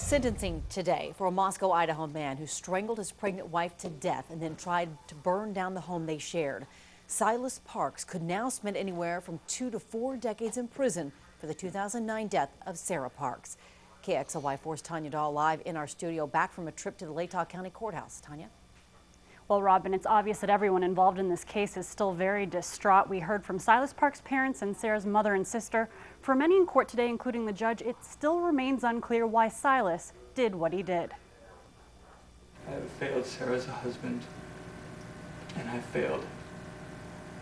Sentencing today for a Moscow, Idaho man who strangled his pregnant wife to death and then tried to burn down the home they shared. Silas Parks could now spend anywhere from 2 to 4 decades in prison for the 2009 death of Sarah Parks. KXLY4's Tania Dall live in our studio, back from a trip to the Latah County Courthouse. Tania? Well, Robin, it's obvious that everyone involved in this case is still very distraught. We heard from Silas Parks' parents and Sarah's mother and sister. For many in court today, including the judge, it still remains unclear why Silas did what he did. I have failed Sarah as a husband, and I failed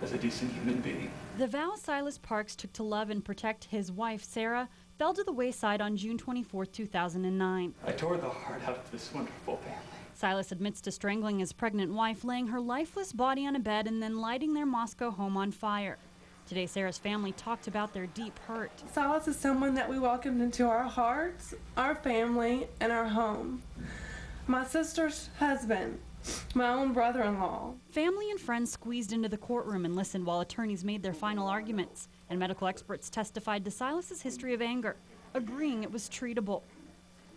as a decent human being. The vow Silas Parks took to love and protect his wife, Sarah, fell to the wayside on June 24, 2009. I tore the heart out of this wonderful family. Silas admits to strangling his pregnant wife, laying her lifeless body on a bed, and then lighting their Moscow home on fire. Today, Sarah's family talked about their deep hurt. Silas is someone that we welcomed into our hearts, our family, and our home. My sister's husband, my own brother-in-law. Family and friends squeezed into the courtroom and listened while attorneys made their final arguments, and medical experts testified to Silas's history of anger, agreeing it was treatable.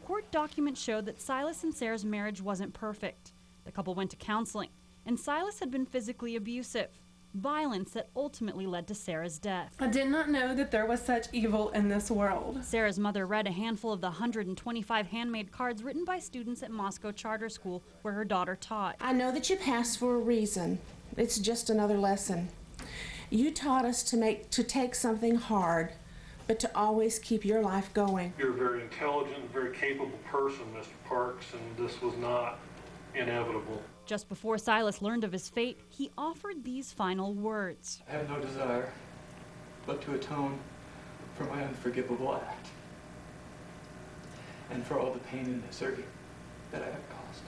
Court documents showed that Silas and Sarah's marriage wasn't perfect. The couple went to counseling, and Silas had been physically abusive, violence that ultimately led to Sarah's death. I did not know that there was such evil in this world. Sarah's mother read a handful of the 125 handmade cards written by students at Moscow Charter School, where her daughter taught. I know that you passed for a reason. It's just another lesson. You taught us to take something hard, but to always keep your life going. You're a very intelligent, very capable person, Mr. Parks, and this was not inevitable. Just before Silas learned of his fate, he offered these final words. I have no desire but to atone for my unforgivable act and for all the pain and misery that I have caused.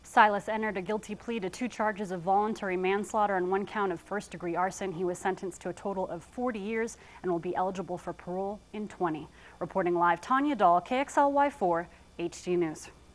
Silas entered a guilty plea to 2 charges of voluntary manslaughter and 1 count of first-degree arson. He was sentenced to a total of 40 years and will be eligible for parole in 20. Reporting live, Tania Dall, KXLY4 HD News.